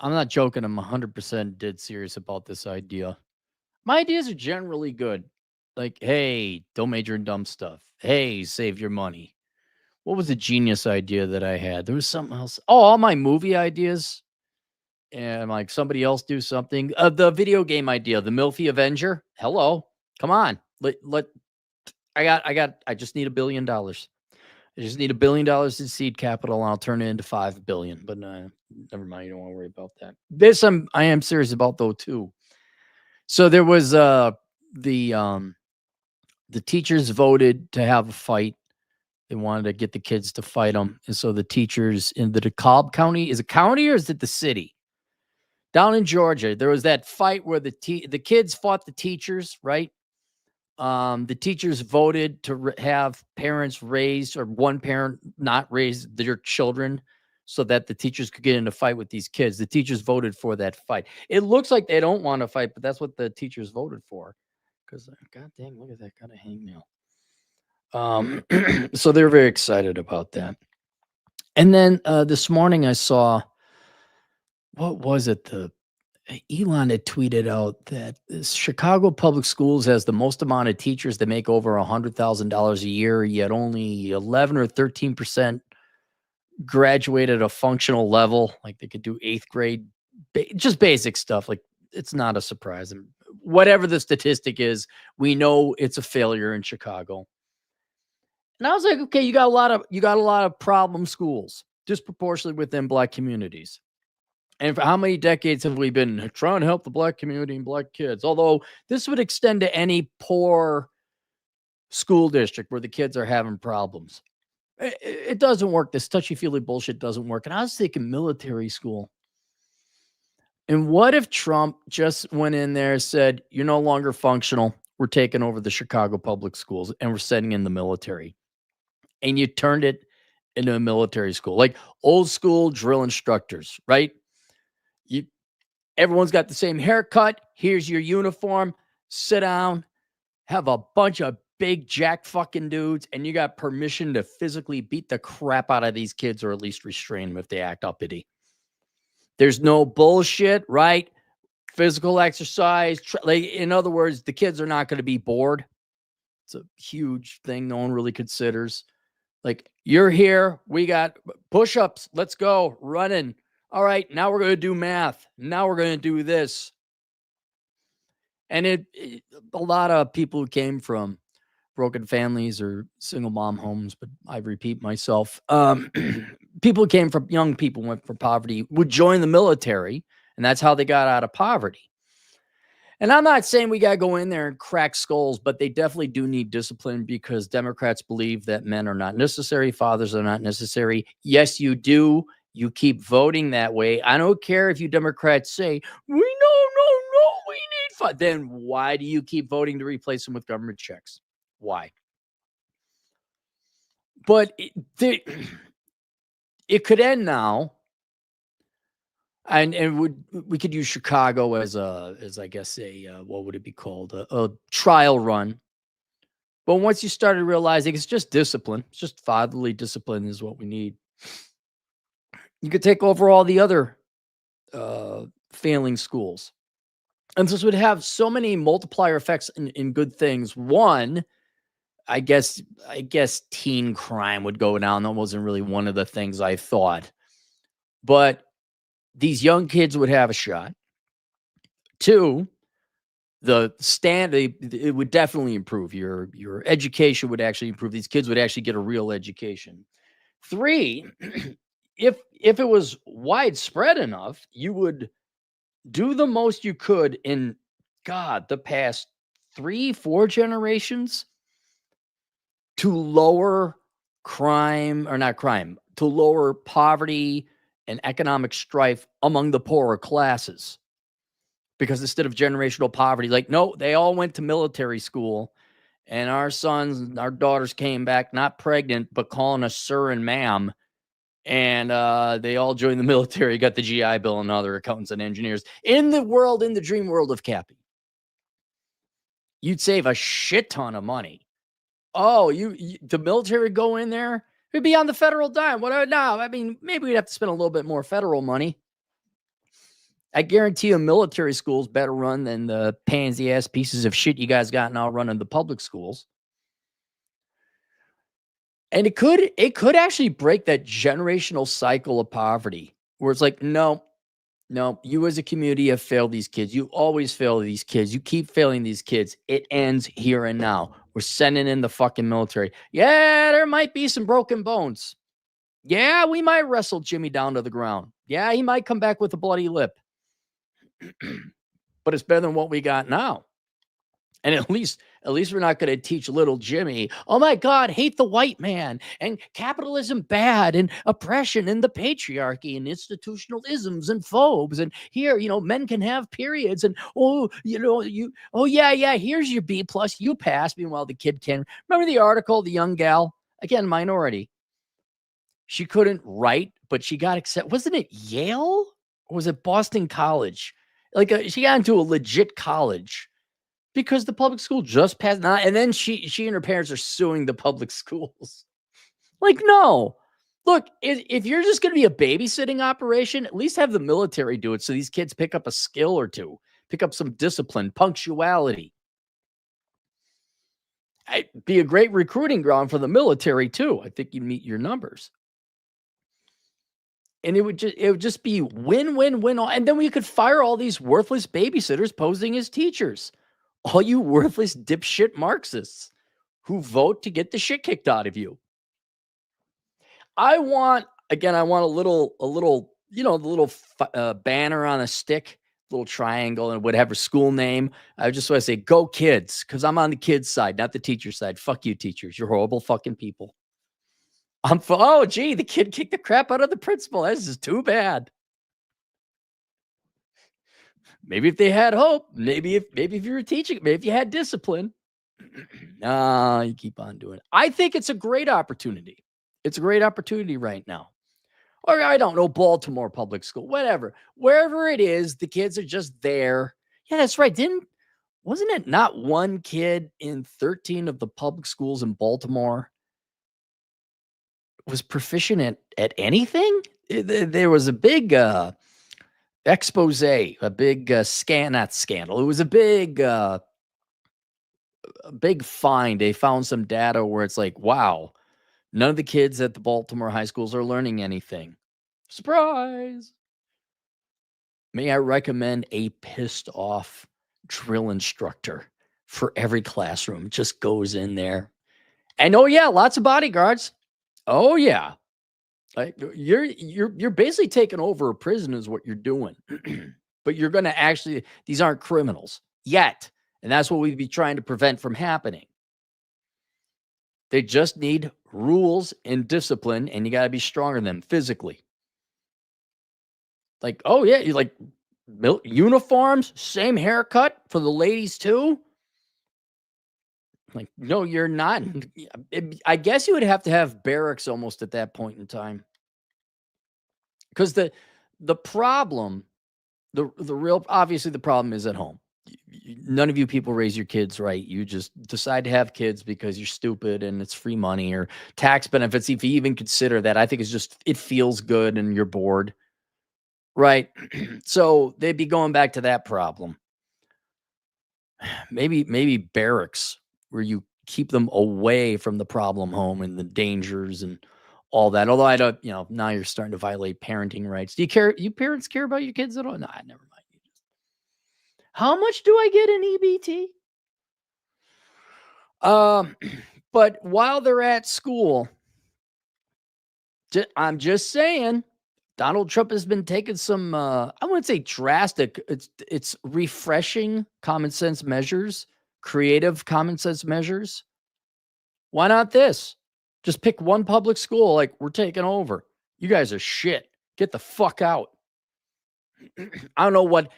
I'm not joking. I'm 100% dead serious about this idea. My ideas are generally good. Like, hey, don't major in dumb stuff. Hey, save your money. What was a genius idea that I had? There was something else. Oh, all my movie ideas and like somebody else do something. The video game idea, the Milfy Avenger. Hello, come on. I just need $1 billion. I just need $1 billion in seed capital, and I'll turn it into 5 billion. But never mind. You don't want to worry about that. I am serious about though too. So there was the the teachers voted to have a fight. They wanted to get the kids to fight them, and so the teachers in the DeKalb County, is it county or is it the city? Down in Georgia, there was that fight where the kids fought the teachers, right? The teachers voted to have parents raise, or one parent not raise their children, so that the teachers could get in a fight with these kids. The teachers voted for that fight. It looks like they don't want to fight, but that's what the teachers voted for. Because god dang, look at that, got a hangnail. So they're very excited about that. And then this morning I saw, what was it? Elon had tweeted out that Chicago Public Schools has the most amount of teachers that make over $100,000 a year, yet only 11 or 13% graduate at a functional level. Like they could do 8th grade, just basic stuff. Like it's not a surprise. And whatever the statistic is, we know it's a failure in Chicago. And I was like, okay, you got a lot of problem schools disproportionately within Black communities. And for how many decades have we been trying to help the Black community and Black kids? Although this would extend to any poor school district where the kids are having problems. It doesn't work. This touchy-feely bullshit doesn't work. And I was thinking military school. And what if Trump just went in there and said, you're no longer functional. We're taking over the Chicago public schools and we're sending in the military. And you turned it into a military school, like old school drill instructors, right? Everyone's got the same haircut. Here's your uniform. Sit down. Have a bunch of big jack fucking dudes, and you got permission to physically beat the crap out of these kids, or at least restrain them if they act uppity. There's no bullshit, right? Physical exercise. Like, in other words, the kids are not going to be bored. It's a huge thing no one really considers. Like, you're here. We got push-ups. Let's go. Running. All right, now we're going to do math. Now we're going to do this. And a lot of people who came from broken families or single mom homes, but I repeat myself, people who came from, young people went from poverty, would join the military, and that's how they got out of poverty. And I'm not saying we got to go in there and crack skulls, but they definitely do need discipline, because Democrats believe that men are not necessary, fathers are not necessary. Yes, you do. You keep voting that way. I don't care if you Democrats say, no, we need fun. Then why do you keep voting to replace them with government checks? Why? But it could end now. And we could use Chicago as I guess what would it be called? A trial run. But once you started realizing it's just discipline, it's just fatherly discipline is what we need. You could take over all the other failing schools. And this would have so many multiplier effects in good things. One, I guess teen crime would go down. That wasn't really one of the things I thought. But these young kids would have a shot. Two, it would definitely improve. Your education would actually improve. These kids would actually get a real education. Three, if if it was widespread enough, you would do the most you could in, God, the past 3, 4 generations to lower crime, or not crime, to lower poverty and economic strife among the poorer classes. Because instead of generational poverty, like, no, they all went to military school, and our sons and our daughters came back not pregnant, but calling us sir and ma'am. And they all joined the military, got the GI Bill, and other accountants and engineers in the dream world of Cappy. You'd save a shit ton of money. Oh, the military would go in there. It'd be on the federal dime. What now? I mean, maybe we'd have to spend a little bit more federal money. I guarantee you, military schools better run than the pansy ass pieces of shit you guys got now running the public schools. And it could actually break that generational cycle of poverty where it's like, no, you as a community have failed these kids. You always fail these kids. You keep failing these kids. It ends here and now. We're sending in the fucking military. Yeah, there might be some broken bones. Yeah, we might wrestle Jimmy down to the ground. Yeah, he might come back with a bloody lip. But it's better than what we got now. And at least we're not going to teach little Jimmy, oh my God, hate the white man and capitalism bad and oppression and the patriarchy and institutional isms and phobes. And here, men can have periods. And, yeah, here's your B plus, you pass. Meanwhile, the kid can. Remember the article, the young gal, again, minority. She couldn't write, but she got accepted. Wasn't it Yale or was it Boston College? She got into a legit college. Because the public school just passed, and then she and her parents are suing the public schools. Like, no. Look, if you're just going to be a babysitting operation, at least have the military do it so these kids pick up a skill or two, pick up some discipline, punctuality. It'd be a great recruiting ground for the military, too. I think you'd meet your numbers. And it would just be win, win, win. And then we could fire all these worthless babysitters posing as teachers. All you worthless dipshit Marxists who vote to get the shit kicked out of you. I want a little, the little banner on a stick, little triangle, and whatever school name. I just want to say, go kids, because I'm on the kids' side, not the teacher side. Fuck you, teachers. You're horrible fucking people. The kid kicked the crap out of the principal. This is too bad. Maybe if they had hope, maybe if you were teaching, maybe if you had discipline. No, you keep on doing it. I think it's a great opportunity. It's a great opportunity right now. Or I don't know, Baltimore public school, whatever. Wherever it is, the kids are just there. Yeah, that's right. Wasn't it not one kid in 13 of the public schools in Baltimore was proficient at anything? There was a big expose, a big not scandal. It was a big find. They found some data where it's like, wow, none of the kids at the Baltimore high schools are learning anything. Surprise. May I recommend a pissed off drill instructor for every classroom? Just goes in there. And oh yeah, lots of bodyguards. Oh yeah. Like you're basically taking over a prison is what you're doing. But you're going to these aren't criminals yet. And that's what we'd be trying to prevent from happening. They just need rules and discipline, and you got to be stronger than them physically. Like, oh yeah, you like uniforms, same haircut for the ladies too. Like, no, you're not. I guess you would have to have barracks almost at that point in time. Because the problem, the real, obviously the problem is at home. None of you people raise your kids right. You just decide to have kids because you're stupid and it's free money or tax benefits. If you even consider that, I think it's just, it feels good and you're bored. Right. So they'd be going back to that problem. Maybe barracks where you keep them away from the problem home and the dangers and all that. Although I don't, now you're starting to violate parenting rights. Do you care? You parents care about your kids at all? No, never mind. How much do I get in EBT? But while they're at school, I'm just saying, Donald Trump has been taking some, I wouldn't say drastic, it's refreshing common sense measures, creative common sense measures. Why not this? Just pick one public school, like, we're taking over. You guys are shit. Get the fuck out. I don't know what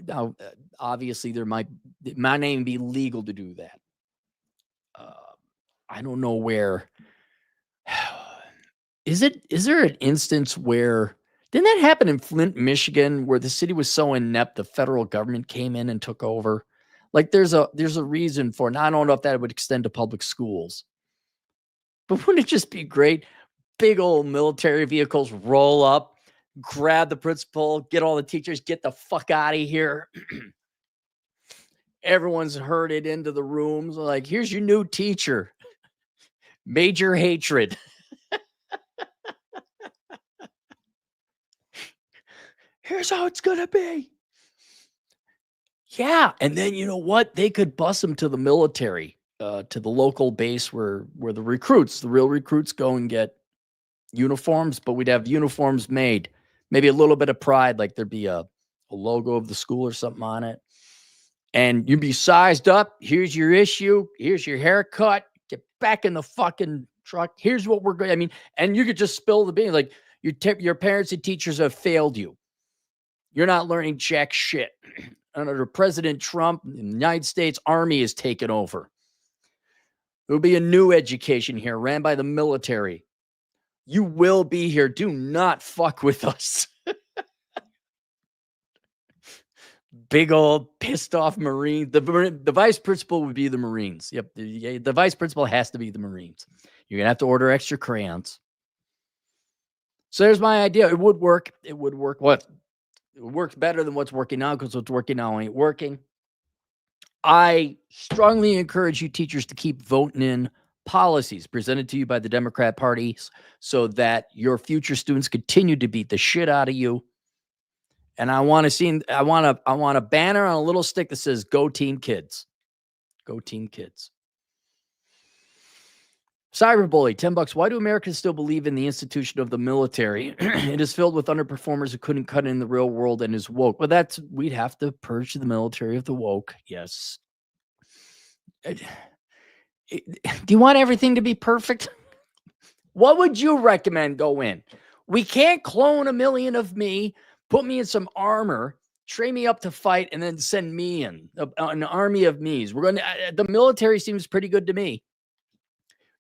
now, obviously there might even be legal to do that. I don't know where. Is there an instance where didn't that happen in Flint, Michigan, where the city was so inept the federal government came in and took over? Like there's a reason for it. And I don't know if that would extend to public schools. But wouldn't it just be great? Big old military vehicles roll up, grab the principal, get all the teachers, get the fuck out of here. Everyone's herded into the rooms. Like, here's your new teacher. Major hatred. Here's how it's going to be. Yeah. And then you know what? They could bus them to the military, to the local base where the real recruits go and get uniforms, but we'd have uniforms made. Maybe a little bit of pride, like there'd be a logo of the school or something on it. And you'd be sized up. Here's your issue. Here's your haircut. Get back in the fucking truck. Here's what we're going. I mean, and you could just spill the beans. Like your parents and teachers have failed you. You're not learning jack shit. Under President Trump, the United States Army is taken over. There'll be a new education here ran by the military. You will be here. Do not fuck with us. Big old pissed off Marine. The vice principal would be the Marines. Yep. The vice principal has to be the Marines. You're going to have to order extra crayons. So there's my idea. It would work. It would work. What? It works better than what's working now because what's working now ain't working. I strongly encourage you teachers to keep voting in policies presented to you by the Democrat Party so that your future students continue to beat the shit out of you. And I want a banner on a little stick that says "Go Team Kids." Go Team Kids. Cyberbully, $10. Why do Americans still believe in the institution of the military? It is filled with underperformers who couldn't cut in the real world and is woke. But we'd have to purge the military of the woke. Yes. Do you want everything to be perfect? What would you recommend go in? We can't clone a million of me, put me in some armor, train me up to fight, and then send me in an army of me's. The military seems pretty good to me.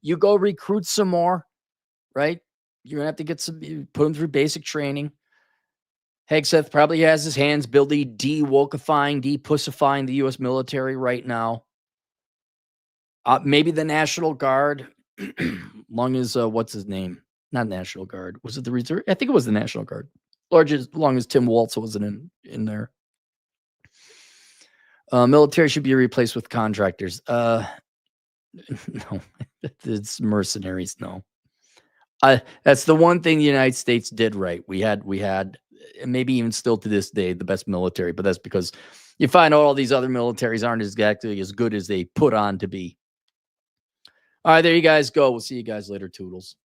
You go recruit some more, right? You're going to have to put them through basic training. Hegseth probably has his hands busy de-wokifying, de-pussifying the U.S. military right now. Maybe the National Guard, long as, what's his name? Not National Guard. Was it the Reserve? I think it was the National Guard. As long as Tim Waltz wasn't in there. Military should be replaced with contractors. No, it's mercenaries. No, that's the one thing the United States did right. We had, maybe even still to this day, the best military, but that's because you find out all these other militaries aren't exactly as good as they put on to be. All right, there you guys go. We'll see you guys later, Toodles.